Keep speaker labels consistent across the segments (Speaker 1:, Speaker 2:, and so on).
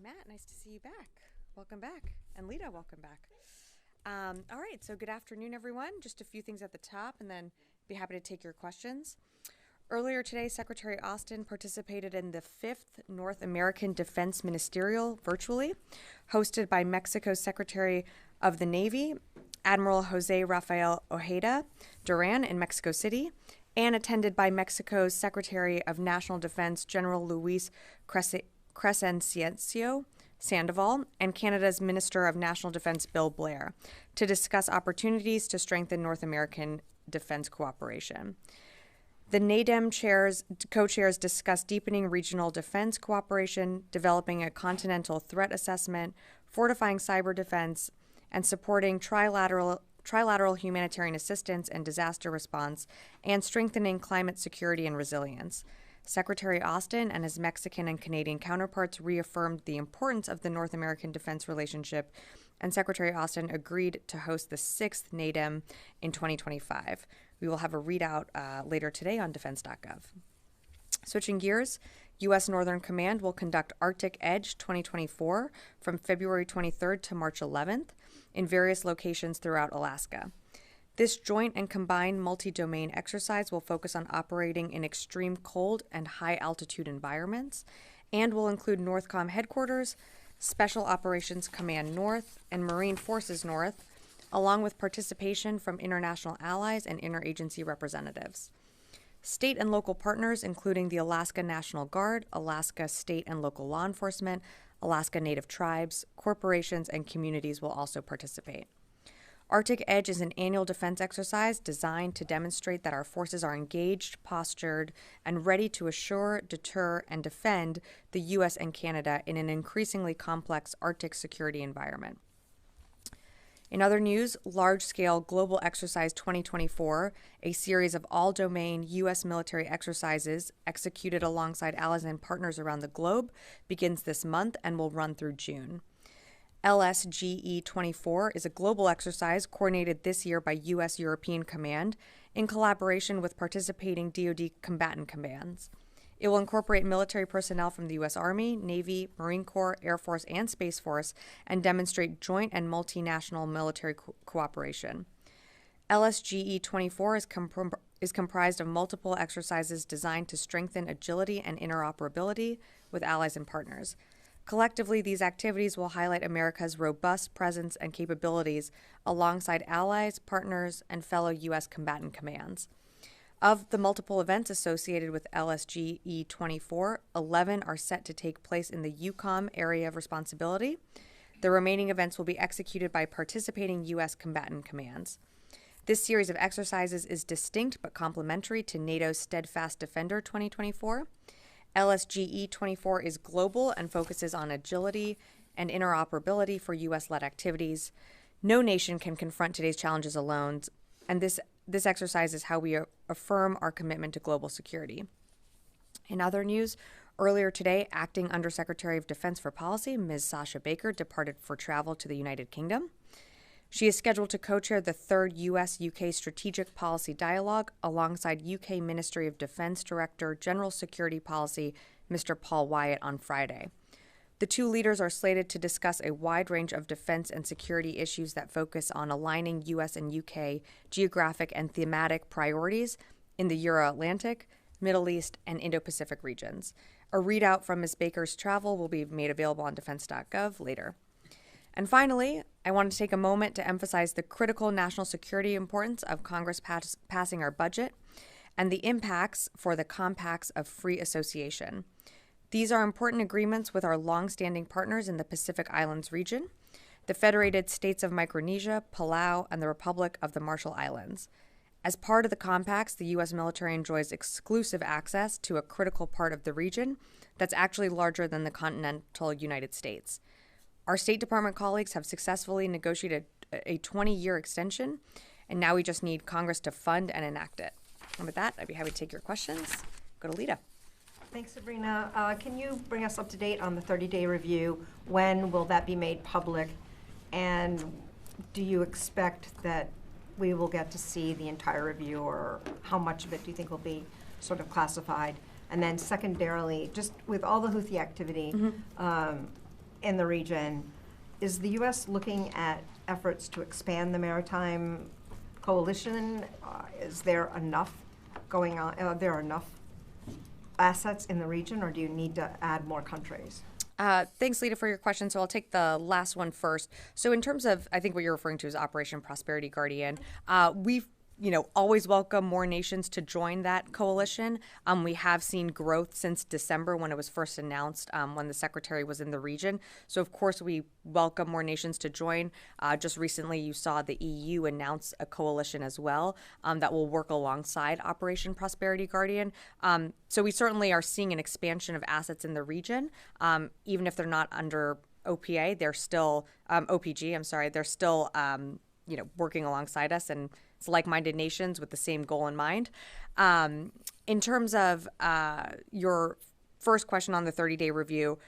Speaker 1: Matt, nice to see you back. Welcome back. And Lita, welcome back. All right, so good afternoon, everyone. Just a few things at the top, and then be happy to take your questions. Earlier today, Secretary Austin participated in the 5th North American Defense Ministerial virtually, hosted by Mexico's Secretary of the Navy, Admiral Jose Rafael Ojeda Duran in Mexico City, and attended by Mexico's Secretary of National Defense, General Luis Crescencio Sandoval, and Canada's Minister of National Defense, Bill Blair, to discuss opportunities to strengthen North American defense cooperation. The NADEM co-chairs discussed deepening regional defense cooperation, developing a continental threat assessment, fortifying cyber defense, and supporting trilateral humanitarian assistance and disaster response, and strengthening climate security and resilience. Secretary Austin and his Mexican and Canadian counterparts reaffirmed the importance of the North American defense relationship, and Secretary Austin agreed to host the 6th NADEM in 2025. We will have a readout later today on defense.gov. Switching gears, U.S. Northern Command will conduct Arctic Edge 2024 from February 23rd to March 11th in various locations throughout Alaska. This joint and combined multi-domain exercise will focus on operating in extreme cold and high-altitude environments and will include NORTHCOM headquarters, Special Operations Command North, and Marine Forces North, along with participation from international allies and interagency representatives. State and local partners, including the Alaska National Guard, Alaska state and local law enforcement, Alaska Native tribes, corporations, and communities will also participate. Arctic Edge is an annual defense exercise designed to demonstrate that our forces are engaged, postured, and ready to assure, deter, and defend the U.S. and Canada in an increasingly complex Arctic security environment. In other news, Large-Scale Global Exercise 2024, a series of all-domain U.S. military exercises executed alongside allies and partners around the globe, begins this month and will run through June. LSGE 24 is a global exercise coordinated this year by U.S. European Command in collaboration with participating DoD combatant commands. It will incorporate military personnel from the U.S. Army, Navy, Marine Corps, Air Force, and Space Force, and demonstrate joint and multinational military cooperation. LSGE 24 is comprised of multiple exercises designed to strengthen agility and interoperability with allies and partners. Collectively, these activities will highlight America's robust presence and capabilities alongside allies, partners, and fellow U.S. combatant commands. Of the multiple events associated with LSGE 24, 11 are set to take place in the EUCOM area of responsibility. The remaining events will be executed by participating U.S. combatant commands. This series of exercises is distinct but complementary to NATO's Steadfast Defender 2024. LSGE 24 is global and focuses on agility and interoperability for U.S.-led activities. No nation can confront today's challenges alone, and this exercise is how we affirm our commitment to global security. In other news, earlier today, Acting Undersecretary of Defense for Policy, Ms. Sasha Baker, departed for travel to the United Kingdom. She is scheduled to co-chair the 3rd U.S.-UK Strategic Policy Dialogue alongside UK Ministry of Defense Director General Security Policy, Mr. Paul Wyatt, on Friday. The two leaders are slated to discuss a wide range of defense and security issues that focus on aligning U.S. and UK geographic and thematic priorities in the Euro-Atlantic, Middle East, and Indo-Pacific regions. A readout from Ms. Baker's travel will be made available on defense.gov later. And finally, I want to take a moment to emphasize the critical national security importance of Congress passing our budget and the impacts for the compacts of free association. These are important agreements with our long-standing partners in the Pacific Islands region, the Federated States of Micronesia, Palau, and the Republic of the Marshall Islands. As part of the compacts, the U.S. military enjoys exclusive access to a critical part of the region that's actually larger than the continental United States. Our State Department colleagues have successfully negotiated a 20-year extension, and now we just need Congress to fund and enact it. And with that, I'd be happy to take your questions. Go to Lita.
Speaker 2: Thanks, Sabrina. Can you bring us up to date on the 30-day review? When will that be made public? And do you expect that we will get to see the entire review, or how much of it do you think will be sort of classified? And then secondarily, just with all the Houthi activity, in the region. Is the U.S. looking at efforts to expand the maritime coalition? Is there enough going on? Are there enough assets in the region, or do you need to add more countries?
Speaker 1: Thanks, Lita, for your question. So I'll take the last one first. So in terms of, I think what you're referring to is Operation Prosperity Guardian, we've always welcome more nations to join that coalition. We have seen growth since December when it was first announced, when the secretary was in the region. So, of course, we welcome more nations to join. Just recently, you saw the EU announce a coalition as well that will work alongside Operation Prosperity Guardian. So we certainly are seeing an expansion of assets in the region, even if they're not under OPA. They're still OPG. I'm sorry. They're still working alongside us, and it's like-minded nations with the same goal in mind. In terms of your first question on the 30-day review,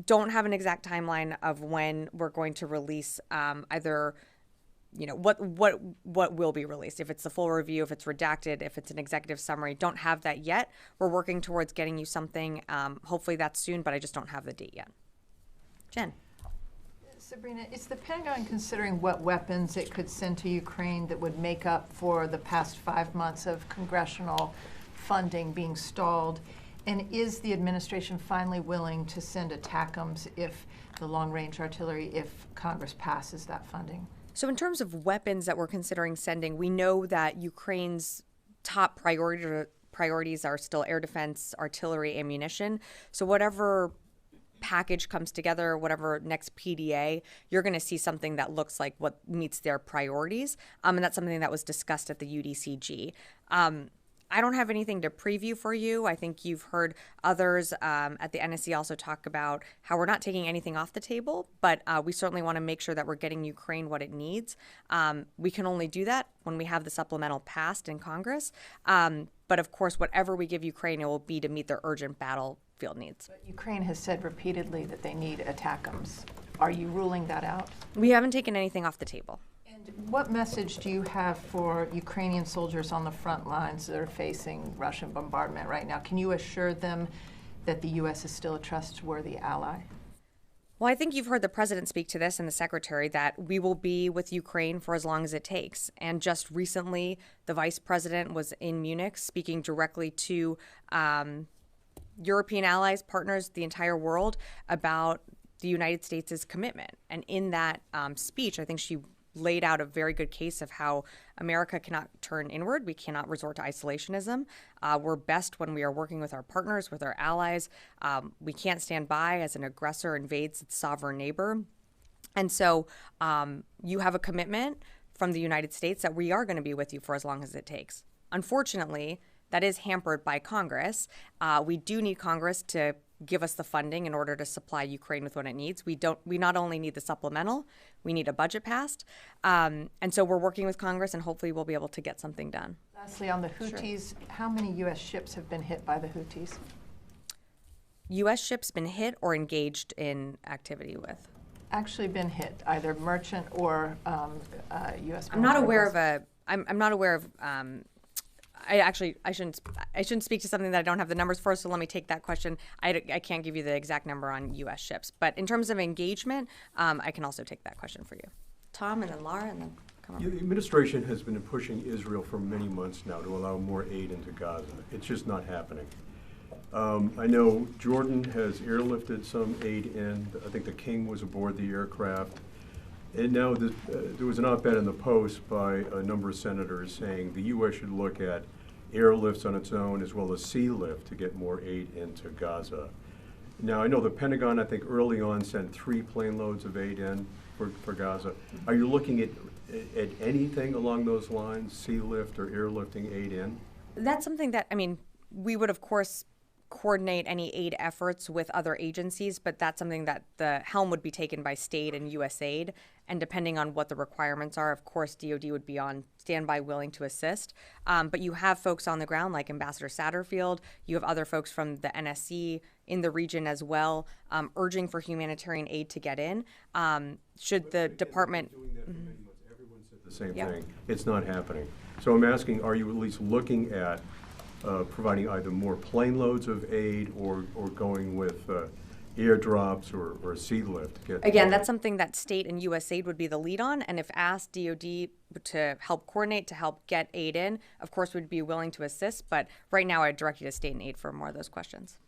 Speaker 1: don't have an exact timeline of when we're going to release either, what will be released. If it's the full review, if it's redacted, if it's an executive summary, don't have that yet. We're working towards getting you something. Hopefully that's soon, but I just don't have the date yet. Jen.
Speaker 3: Sabrina, is the Pentagon considering what weapons it could send to Ukraine that would make up for the past 5 months of congressional funding being stalled? And is the administration finally willing to send ATACMS if the long-range artillery, if Congress passes that funding?
Speaker 1: So in terms of weapons that we're considering sending, we know that Ukraine's top priorities are still air defense, artillery, ammunition. So whatever package comes together, whatever next PDA, you're going to see something that looks like what meets their priorities. And that's something that was discussed at the UDCG. I don't have anything to preview for you. I think you've heard others at the NSC also talk about how we're not taking anything off the table, but we certainly want to make sure that we're getting Ukraine what it needs. We can only do that when we have the supplemental passed in Congress. But of course, whatever we give Ukraine, it will be to meet their urgent battlefield needs.
Speaker 3: But Ukraine has said repeatedly that they need ATACMS. Are you ruling that out?
Speaker 1: We haven't taken anything off the table.
Speaker 3: And what message do you have for Ukrainian soldiers on the front lines that are facing Russian bombardment right now? Can you assure them that the U.S. is still a trustworthy ally?
Speaker 1: Well, I think you've heard the president speak to this and the secretary that we will be with Ukraine for as long as it takes. And just recently, the vice president was in Munich speaking directly to European allies, partners, the entire world about the United States' commitment. And in that speech, I think she laid out a very good case of how America cannot turn inward. We cannot resort to isolationism. We're best when we are working with our partners, with our allies. We can't stand by as an aggressor invades its sovereign neighbor. And so you have a commitment from the United States that we are going to be with you for as long as it takes. Unfortunately, that is hampered by Congress. We do need Congress to give us the funding in order to supply Ukraine with what it needs. We not only need the supplemental, we need a budget passed. And so we're working with Congress, and hopefully we'll be able to get something done.
Speaker 3: Lastly, on the Houthis, how many U.S. ships have been hit by the Houthis?
Speaker 1: U.S. ships been hit or engaged in activity with?
Speaker 3: Actually been hit, either merchant or U.S.
Speaker 1: I'm not aware of a. I'm not aware of. I shouldn't speak to something that I don't have the numbers for, so let me take that question. I can't give you the exact number on U.S. ships, but in terms of engagement, I can also take that question for you. Tom, and then Laura, and then come on.
Speaker 4: The administration has been pushing Israel for many months now to allow more aid into Gaza. It's just not happening. I know Jordan has airlifted some aid in. I think the King was aboard the aircraft. And now there was an op-ed in the Post by a number of senators saying the U.S. should look at airlifts on its own as well as sea lift to get more aid into Gaza. Now, I know the Pentagon, I think early on, sent 3 plane loads of aid in for Gaza. Are you looking at anything along those lines, sea lift or airlifting aid in?
Speaker 1: That's something that, we would, of course, coordinate any aid efforts with other agencies, but that's something that the helm would be taken by state and USAID. And depending on what the requirements are, of course, DOD would be on standby willing to assist. But you have folks on the ground like Ambassador Satterfield. You have other folks from the NSC in the region as well, urging for humanitarian aid to get in. Should the department...
Speaker 4: Doing that for many months. Everyone said the same thing. It's not happening. So I'm asking, are you at least looking at providing either more plane loads of aid or going with airdrops or sea lift get
Speaker 1: Again, that's something that state and USAID would be the lead on. And if asked DOD to help coordinate, to help get aid in, of course, we'd be willing to assist. But right now, I'd direct you to state and aid for more of those questions.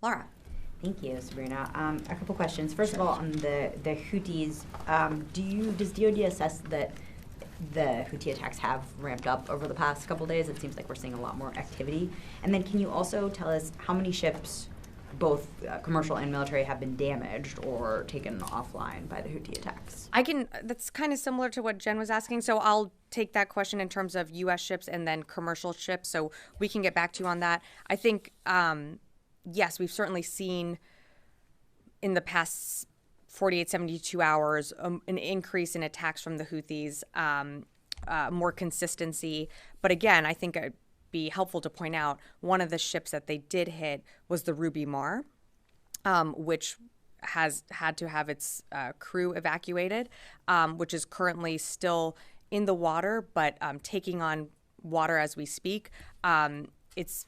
Speaker 1: Laura.
Speaker 5: Thank you, Sabrina. A couple questions. First of all, on the Houthis, does DOD assess that the Houthi attacks have ramped up over the past couple days? It seems like we're seeing a lot more activity. And then can you also tell us how many ships, both commercial and military, have been damaged or taken offline by the Houthi attacks?
Speaker 1: That's kind of similar to what Jen was asking. So I'll take that question in terms of U.S. ships and then commercial ships. So we can get back to you on that. I think, yes, we've certainly seen in the past 48, 72 hours, an increase in attacks from the Houthis, more consistency. But again, I think it'd be helpful to point out one of the ships that they did hit was the Ruby Mar, which has had to have its crew evacuated, which is currently still in the water, but taking on water as we speak. It's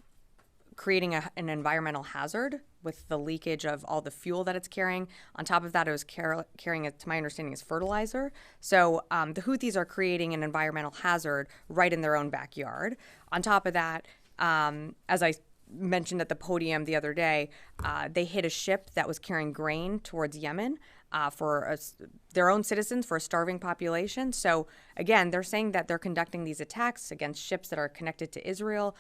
Speaker 1: creating an environmental hazard with the leakage of all the fuel that it's carrying. On top of that, it was carrying, to my understanding, as fertilizer. So the Houthis are creating an environmental hazard right in their own backyard. On top of that, as I mentioned at the podium the other day, they hit a ship that was carrying grain towards Yemen for their own citizens, for a starving population. So again, they're saying that they're conducting these attacks against ships that are connected to Israel.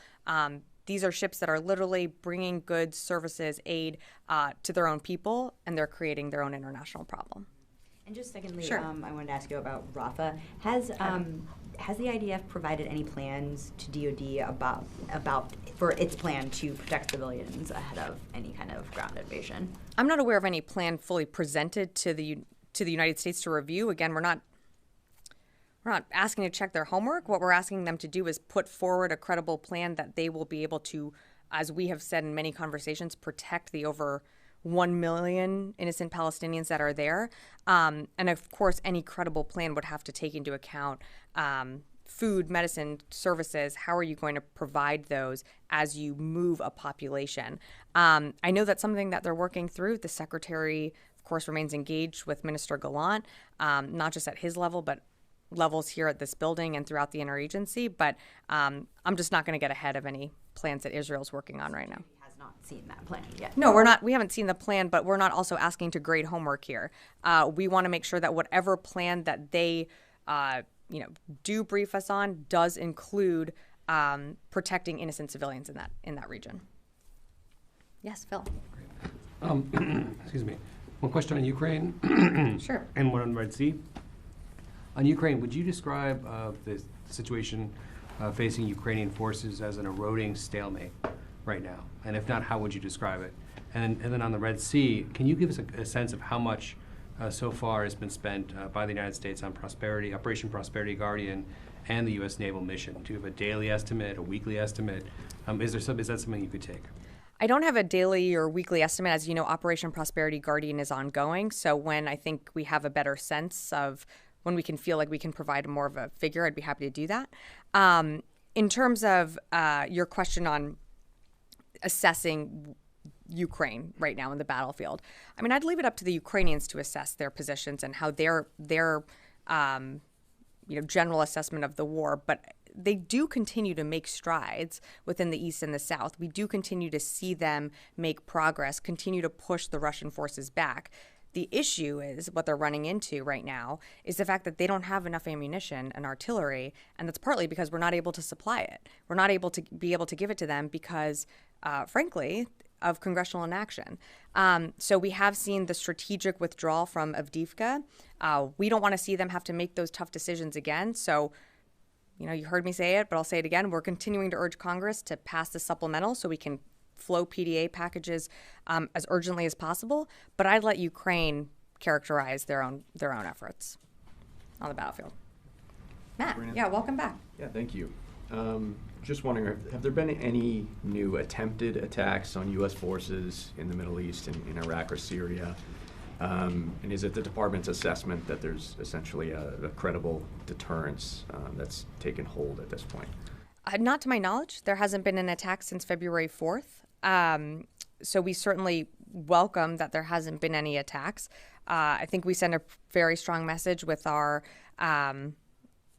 Speaker 1: These are ships that are literally bringing goods, services, aid to their own people, and they're creating their own international problem.
Speaker 5: And just secondly,
Speaker 1: Sure.
Speaker 5: I wanted to ask you about Rafah. Has the IDF provided any plans to DoD about for its plan to protect civilians ahead of any kind of ground invasion?
Speaker 1: I'm not aware of any plan fully presented to the United States to review. Again, we're not asking to check their homework. What we're asking them to do is put forward a credible plan that they will be able to, as we have said in many conversations, protect the over 1 million innocent Palestinians that are there. And of course, any credible plan would have to take into account food, medicine, services. How are you going to provide those as you move a population? I know that's something that they're working through. The secretary, of course, remains engaged with Minister Gallant, not just at his level, but levels here at this building and throughout the interagency. But I'm just not going to get ahead of any plans that Israel's working on right now.
Speaker 5: Has not seen that plan yet.
Speaker 1: No, we're not. We haven't seen the plan, but we're not also asking to grade homework here. We want to make sure that whatever plan that they, do brief us on does include protecting innocent civilians in that region. Yes, Phil.
Speaker 6: Excuse me. One question on Ukraine.
Speaker 1: Sure.
Speaker 6: And one on Red Sea. On Ukraine, would you describe the situation facing Ukrainian forces as an eroding stalemate right now? And if not, how would you describe it? And then on the Red Sea, can you give us a sense of how much so far has been spent by the United States on Operation Prosperity Guardian and the U.S. naval mission? Do you have a daily estimate, a weekly estimate? Is that something you could take?
Speaker 1: I don't have a daily or weekly estimate. As you know, Operation Prosperity Guardian is ongoing. So when I think we have a better sense of when we can feel like we can provide more of a figure, I'd be happy to do that. In terms of your question on assessing Ukraine right now in the battlefield, I mean, I'd leave it up to the Ukrainians to assess their positions and how their general assessment of the war. But they do continue to make strides within the East and the South. We do continue to see them make progress, continue to push the Russian forces back. The issue is what they're running into right now is the fact that they don't have enough ammunition and artillery, and that's partly because we're not able to supply it. We're not able to give it to them because, frankly, of congressional inaction. So we have seen the strategic withdrawal from Avdiivka. We don't want to see them have to make those tough decisions again. So, you heard me say it, but I'll say it again. We're continuing to urge Congress to pass the supplemental so we can flow PDA packages as urgently as possible, but I'd let Ukraine characterize their own efforts on the battlefield. Matt,
Speaker 7: Sabrina?
Speaker 1: yeah, welcome back.
Speaker 7: Yeah, thank you. Just wondering, have there been any new attempted attacks on U.S. forces in the Middle East, in Iraq or Syria? And is it the department's assessment that there's essentially a credible deterrence that's taken hold at this point?
Speaker 1: Not to my knowledge. There hasn't been an attack since February 4th. So we certainly welcome that there hasn't been any attacks. I think we send a very strong message with our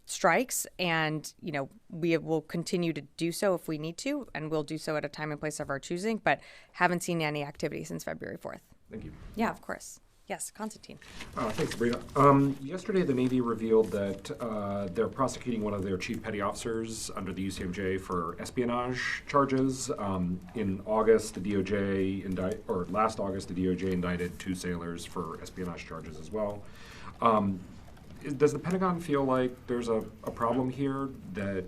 Speaker 1: strikes, and we will continue to do so if we need to, and we'll do so at a time and place of our choosing, but haven't seen any activity since February 4th.
Speaker 7: Thank you.
Speaker 1: Yeah, of course. Yes, Constantine.
Speaker 8: Thanks, Sabrina. Yesterday, the Navy revealed that they're prosecuting one of their chief petty officers under the UCMJ for espionage charges. In August, last August, the DOJ indicted 2 sailors for espionage charges as well. Does the Pentagon feel like there's a problem here, that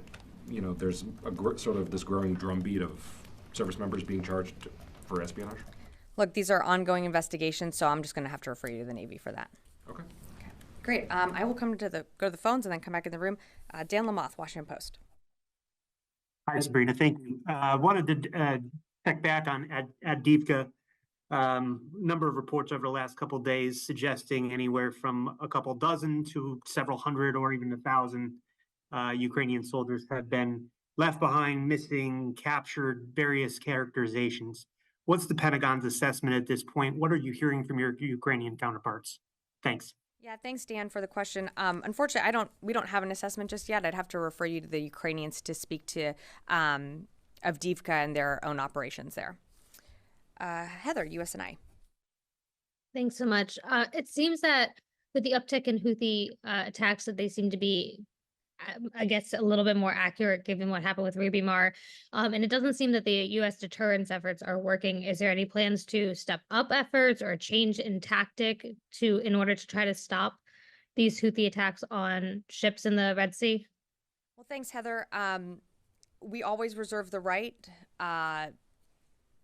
Speaker 8: there's sort of this growing drumbeat of service members being charged for espionage?
Speaker 1: Look, these are ongoing investigations, so I'm just going to have to refer you to the Navy for that.
Speaker 8: Okay.
Speaker 1: Great. I will go to the phones and then come back in the room. Dan Lamoth, Washington Post.
Speaker 9: Hi, Sabrina. Thank you. I wanted to check back on Adivka. Number of reports over the last couple of days suggesting anywhere from a couple dozen to several hundred or even 1,000 Ukrainian soldiers have been left behind, missing, captured, various characterizations. What's the Pentagon's assessment at this point? What are you hearing from your Ukrainian counterparts? Thanks.
Speaker 1: Yeah, thanks, Dan, for the question. Unfortunately, we don't have an assessment just yet. I'd have to refer you to the Ukrainians to speak to Avdiivka and their own operations there. Heather, USNI.
Speaker 10: Thanks so much. It seems that with the uptick in Houthi attacks, that they seem to be, I guess, a little bit more accurate given what happened with Ruby Mar. And it doesn't seem that the U.S. deterrence efforts are working. Is there any plans to step up efforts or a change in tactic in order to try to stop these Houthi attacks on ships in the Red Sea?
Speaker 1: Well, thanks, Heather. We always reserve the right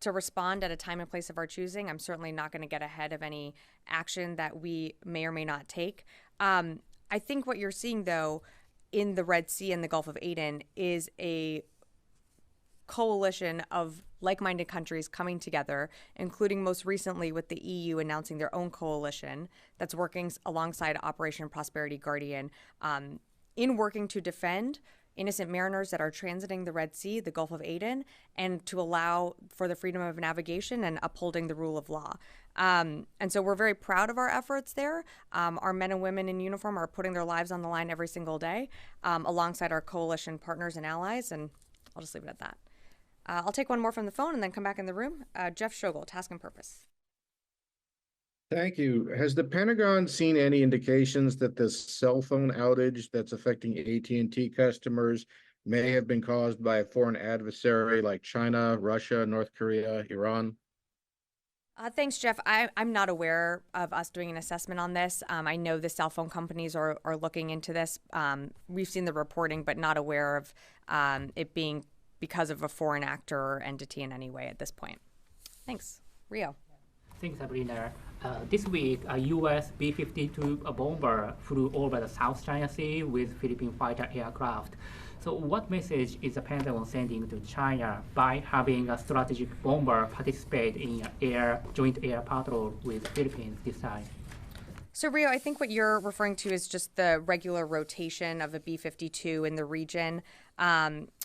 Speaker 1: to respond at a time and place of our choosing. I'm certainly not going to get ahead of any action that we may or may not take. I think what you're seeing, though, in the Red Sea and the Gulf of Aden is a coalition of like-minded countries coming together, including most recently with the EU announcing their own coalition that's working alongside Operation Prosperity Guardian in working to defend innocent mariners that are transiting the Red Sea, the Gulf of Aden, and to allow for the freedom of navigation and upholding the rule of law. And so we're very proud of our efforts there. Our men and women in uniform are putting their lives on the line every single day alongside our coalition partners and allies, and I'll just leave it at that. I'll take one more from the phone and then come back in the room. Jeff Schogel, Task and Purpose.
Speaker 11: Thank you. Has the Pentagon seen any indications that this cell phone outage that's affecting AT&T customers may have been caused by a foreign adversary like China, Russia, North Korea, Iran?
Speaker 1: Thanks, Jeff. I'm not aware of us doing an assessment on this. I know the cell phone companies are looking into this. We've seen the reporting, but not aware of it being because of a foreign actor or entity in any way at this point. Thanks. Rio.
Speaker 12: Thanks, Sabrina. This week, a U.S. B-52 bomber flew over the South China Sea with Philippine fighter aircraft. So what message is the Pentagon sending to China by having a strategic bomber participate in an joint air patrol with Philippines this time?
Speaker 1: So, Rio, I think what you're referring to is just the regular rotation of a B-52 in the region.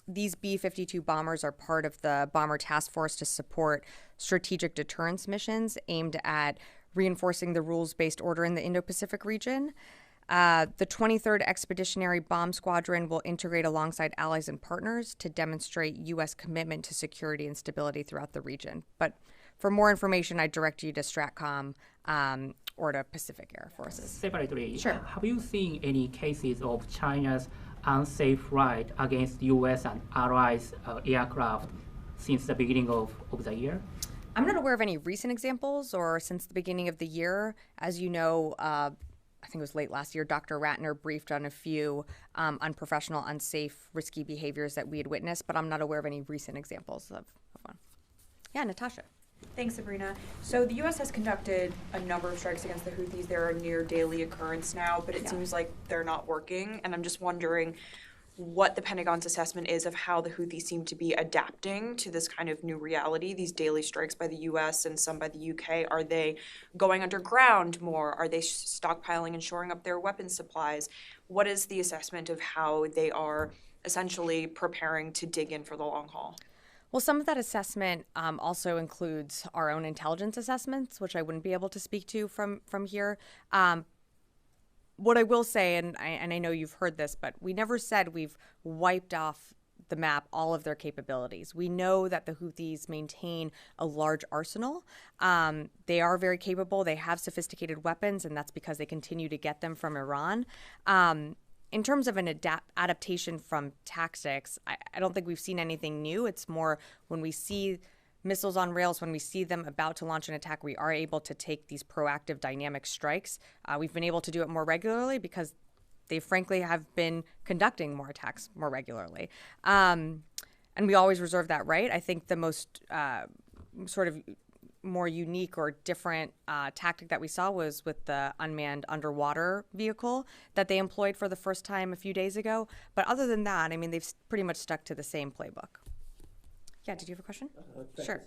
Speaker 1: These B-52 bombers are part of the Bomber Task Force to support strategic deterrence missions aimed at reinforcing the rules-based order in the Indo-Pacific region. The 23rd Expeditionary Bomb Squadron will integrate alongside allies and partners to demonstrate U.S. commitment to security and stability throughout the region. But for more information, I direct you to STRATCOM or to Pacific Air Forces.
Speaker 12: Separately,
Speaker 1: sure.
Speaker 12: Have you seen any cases of China's unsafe flight against U.S. and allies aircraft since the beginning of the year?
Speaker 1: I'm not aware of any recent examples or since the beginning of the year. As you know, I think it was late last year, Dr. Ratner briefed on a few unprofessional, unsafe, risky behaviors that we had witnessed, but I'm not aware of any recent examples of one. Yeah, Natasha.
Speaker 13: Thanks, Sabrina. So the U.S. has conducted a number of strikes against the Houthis. They're a near daily occurrence now, but it seems like they're not working. And I'm just wondering what the Pentagon's assessment is of how the Houthis seem to be adapting to this kind of new reality, these daily strikes by the U.S. and some by the U.K. Are they going underground more? Are they stockpiling and shoring up their weapons supplies? What is the assessment of how they are essentially preparing to dig in for the long haul?
Speaker 1: Well, some of that assessment also includes our own intelligence assessments, which I wouldn't be able to speak to from here. What I will say, and I know you've heard this, but we never said we've wiped off the map all of their capabilities. We know that the Houthis maintain a large arsenal. They are very capable. They have sophisticated weapons, and that's because they continue to get them from Iran. In terms of an adaptation from tactics, I don't think we've seen anything new. It's more when we see missiles on rails, when we see them about to launch an attack, we are able to take these proactive dynamic strikes. We've been able to do it more regularly because they frankly have been conducting more attacks more regularly. And we always reserve that right. I think the most sort of more unique or different tactic that we saw was with the unmanned underwater vehicle that they employed for the first time a few days ago. But other than that, I mean, they've pretty much stuck to the same playbook. Yeah, did you have a question? Sure.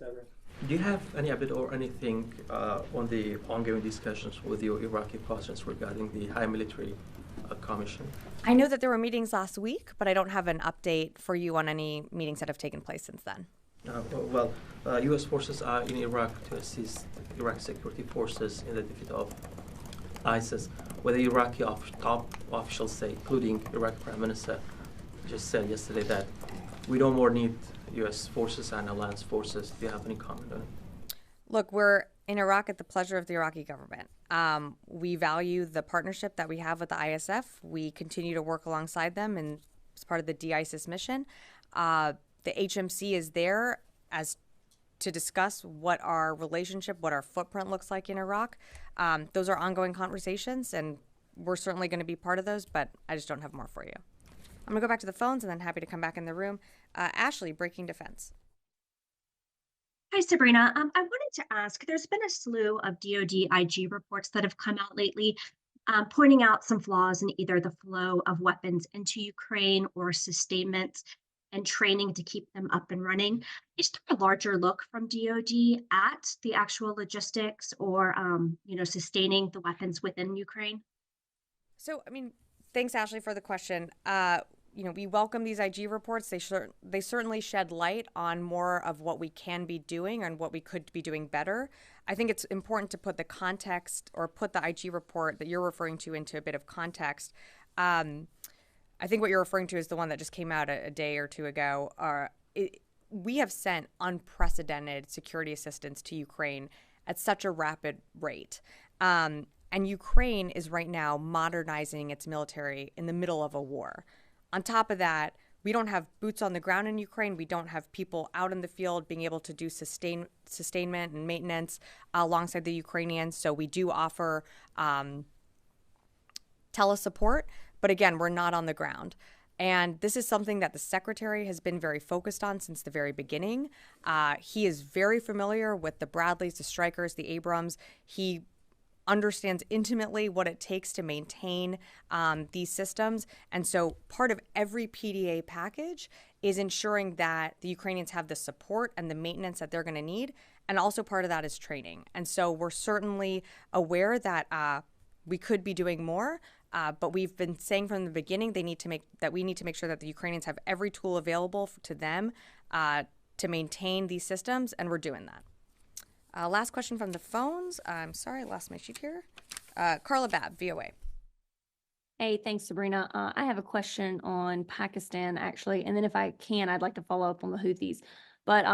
Speaker 14: Do you have any update or anything on the ongoing discussions with your Iraqi partners regarding the high military commission?
Speaker 1: I know that there were meetings last week, but I don't have an update for you on any meetings that have taken place since then.
Speaker 14: U.S. forces are in Iraq to assist Iraqi security forces in the defeat of ISIS. What the Iraqi top officials say, including Iraqi Prime Minister, just said yesterday that we don't more need U.S. forces and alliance forces. Do you have any comment on it?
Speaker 1: Look, we're in Iraq at the pleasure of the Iraqi government. We value the partnership that we have with the ISF. We continue to work alongside them and as part of the de-ISIS mission. The HMC is there as to discuss what our relationship, what our footprint looks like in Iraq. Those are ongoing conversations, and we're certainly going to be part of those, but I just don't have more for you. I'm going to go back to the phones and then happy to come back in the room. Ashley, Breaking Defense.
Speaker 15: Hi, Sabrina. I wanted to ask, there's been a slew of DoD IG reports that have come out lately pointing out some flaws in either the flow of weapons into Ukraine or sustainment and training to keep them up and running. Is there a larger look from DoD at the actual logistics or, sustaining the weapons within Ukraine?
Speaker 1: So, I mean, thanks, Ashley, for the question. We welcome these IG reports. They certainly shed light on more of what we can be doing and what we could be doing better. I think it's important to put the context or put the IG report that you're referring to into a bit of context. I think what you're referring to is the one that just came out a day or two ago. We have sent unprecedented security assistance to Ukraine at such a rapid rate. And Ukraine is right now modernizing its military in the middle of a war. On top of that, we don't have boots on the ground in Ukraine. We don't have people out in the field being able to do sustainment and maintenance alongside the Ukrainians. So we do offer telesupport, but again, we're not on the ground. And this is something that the secretary has been very focused on since the very beginning. He is very familiar with the Bradleys, the Strykers, the Abrams. He understands intimately what it takes to maintain these systems. And so part of every PDA package is ensuring that the Ukrainians have the support and the maintenance that they're going to need. And also part of that is training. And so we're certainly aware that we could be doing more, but we've been saying from the beginning we need to make sure that the Ukrainians have every tool available to them to maintain these systems, and we're doing that. Last question from the phones. I'm sorry, I lost my sheet here. Carla Babb, VOA.
Speaker 16: Hey, thanks, Sabrina. I have a question on Pakistan, actually, and then if I can, I'd like to follow up on the Houthis. But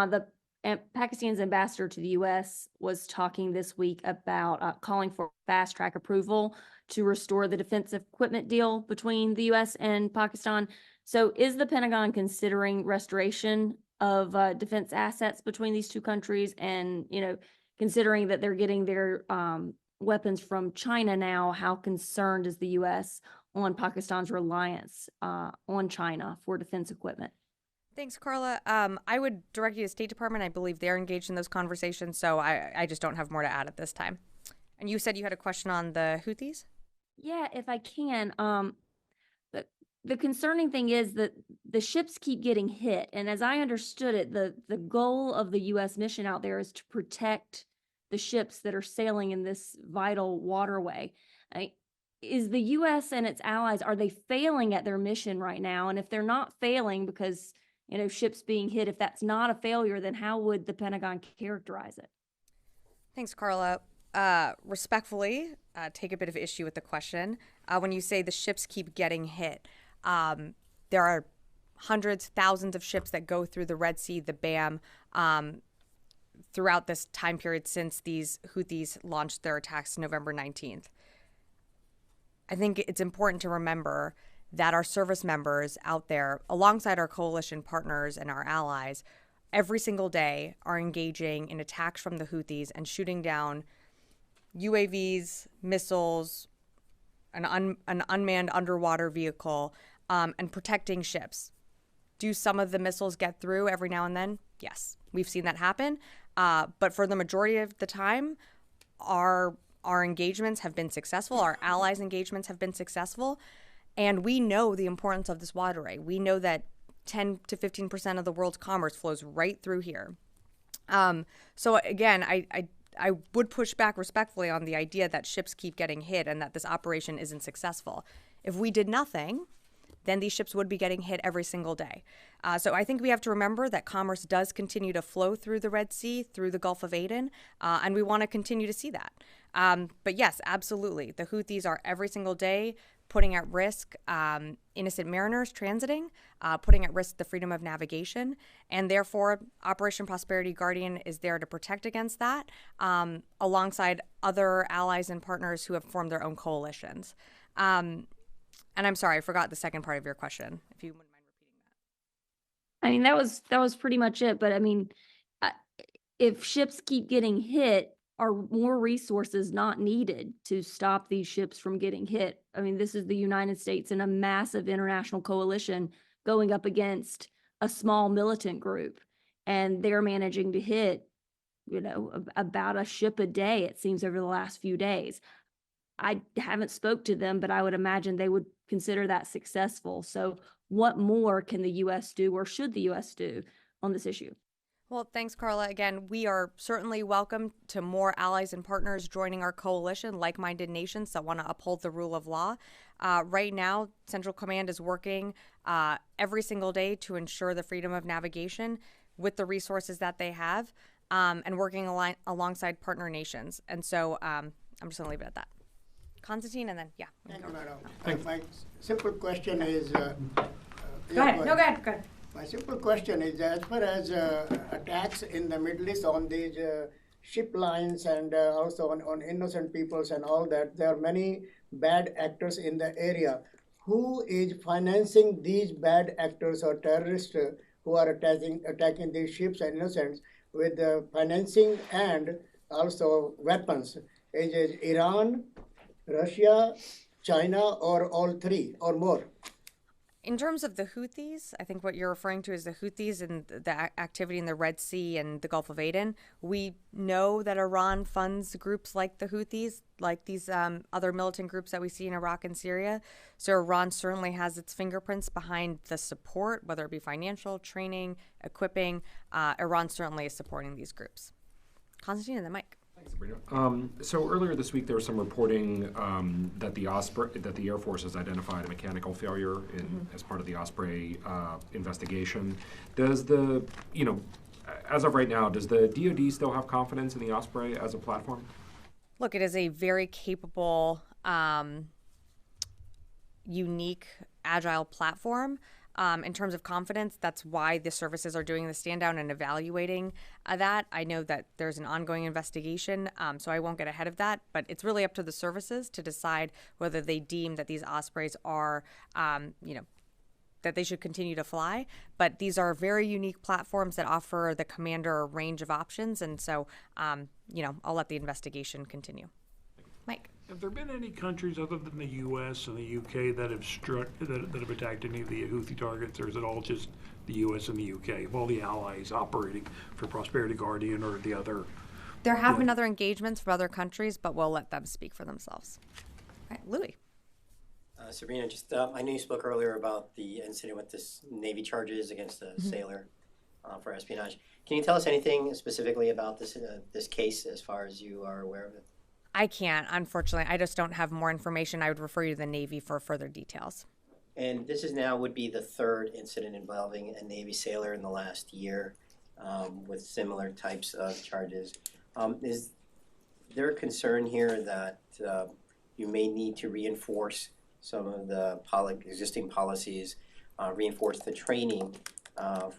Speaker 16: Pakistan's ambassador to the U.S. was talking this week about calling for fast-track approval to restore the defensive equipment deal between the U.S. and Pakistan. So is the Pentagon considering restoration of defense assets between these two countries? And, considering that they're getting their weapons from China now, how concerned is the U.S. on Pakistan's reliance on China for defense equipment?
Speaker 1: Thanks, Carla. I would direct you to State Department. I believe they're engaged in those conversations, so I just don't have more to add at this time. And you said you had a question on the Houthis?
Speaker 16: Yeah, if I can. The concerning thing is that the ships keep getting hit. And as I understood it, the goal of the U.S. mission out there is to protect the ships that are sailing in this vital waterway. Is the U.S. and its allies, are they failing at their mission right now? And if they're not failing because ships being hit? If that's not a failure, then how would the Pentagon characterize it?
Speaker 1: Thanks, Carla. Respectfully, take a bit of issue with the question. When you say the ships keep getting hit, there are hundreds, thousands of ships that go through the Red Sea, the BAM, throughout this time period since these Houthis launched their attacks November 19th. I think it's important to remember that our service members out there, alongside our coalition partners and our allies, every single day are engaging in attacks from the Houthis and shooting down UAVs, missiles, an unmanned underwater vehicle, and protecting ships. Do some of the missiles get through every now and then? Yes, we've seen that happen. But for the majority of the time, our engagements have been successful. Our allies' engagements have been successful. And we know the importance of this waterway. We know that 10 to 15% of the world's commerce flows right through here. So again, I would push back respectfully on the idea that ships keep getting hit and that this operation isn't successful. If we did nothing, then these ships would be getting hit every single day. So I think we have to remember that commerce does continue to flow through the Red Sea, through the Gulf of Aden, and we want to continue to see that. But yes, absolutely. The Houthis are every single day putting at risk innocent mariners transiting, putting at risk the freedom of navigation, and therefore Operation Prosperity Guardian is there to protect against that, alongside other allies and partners who have formed their own coalitions. And I'm sorry, I forgot the second part of your question, if you wouldn't mind repeating that.
Speaker 16: I mean, that was pretty much it. But I mean, if ships keep getting hit, are more resources not needed to stop these ships from getting hit? I mean, this is the United States and a massive international coalition going up against a small militant group, and they're managing to hit, about a ship a day, it seems, over the last few days. I haven't spoke to them, but I would imagine they would consider that successful. So what more can the U.S. do, or should the U.S. do on this issue?
Speaker 1: Well, thanks, Carla. Again, we are certainly welcome to more allies and partners joining our coalition, like-minded nations that want to uphold the rule of law. Right now, Central Command is working every single day to ensure the freedom of navigation with the resources that they have, and working alongside partner nations. And so I'm just going to leave it at that. Constantine, and then, yeah.
Speaker 17: Thank you, madam. My simple question is...
Speaker 1: Go ahead. No, go ahead.
Speaker 17: My simple question is, as far as attacks in the Middle East on these ship lines and also on innocent peoples and all that, there are many bad actors in the area. Who is financing these bad actors or terrorists who are attacking these ships and innocents with financing and also weapons? Is it Iran, Russia, China, or all three or more?
Speaker 1: In terms of the Houthis, I think what you're referring to is the Houthis and the activity in the Red Sea and the Gulf of Aden. We know that Iran funds groups like the Houthis, like these other militant groups that we see in Iraq and Syria. So Iran certainly has its fingerprints behind the support, whether it be financial, training, equipping. Iran certainly is supporting these groups. Constantine and then Mike.
Speaker 8: So earlier this week, there was some reporting that the Osprey, that the Air Force has identified a mechanical failure as part of the Osprey investigation. Does the, as of right now, does the DoD still have confidence in the Osprey as a platform?
Speaker 1: Look, it is a very capable, unique, agile platform. In terms of confidence, that's why the services are doing the stand down and evaluating that. I know that there's an ongoing investigation, so I won't get ahead of that, but it's really up to the services to decide whether they deem that these Ospreys are, that they should continue to fly. But these are very unique platforms that offer the commander a range of options, and so, I'll let the investigation continue. Mike.
Speaker 18: Have there been any countries other than the U.S. and the U.K. that have attacked any of the Houthi targets, or is it all just the U.S. and the U.K. of all the allies operating for Prosperity Guardian or the other?
Speaker 1: There have been other engagements from other countries, but we'll let them speak for themselves. All right, Louis.
Speaker 19: Sabrina, I know you spoke earlier about the incident with this Navy charges against a sailor for espionage. Can you tell us anything specifically about this case as far as you are aware of it?
Speaker 1: I can't, unfortunately. I just don't have more information. I would refer you to the Navy for further details.
Speaker 19: And this is now would be the third incident involving a Navy sailor in the last year with similar types of charges. Is there a concern here that you may need to reinforce some of the existing policies, reinforce the training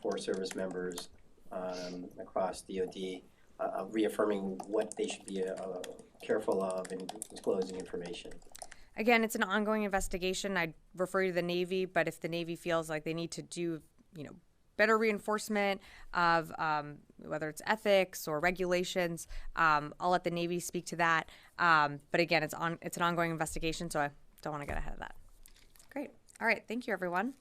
Speaker 19: for service members across DoD, reaffirming what they should be careful of in disclosing information?
Speaker 1: Again, it's an ongoing investigation. I'd refer you to the Navy, but if the Navy feels like they need to do, better reinforcement of whether it's ethics or regulations, I'll let the Navy speak to that. But again, it's an ongoing investigation, so I don't want to get ahead of that. Great. All right. Thank you, everyone.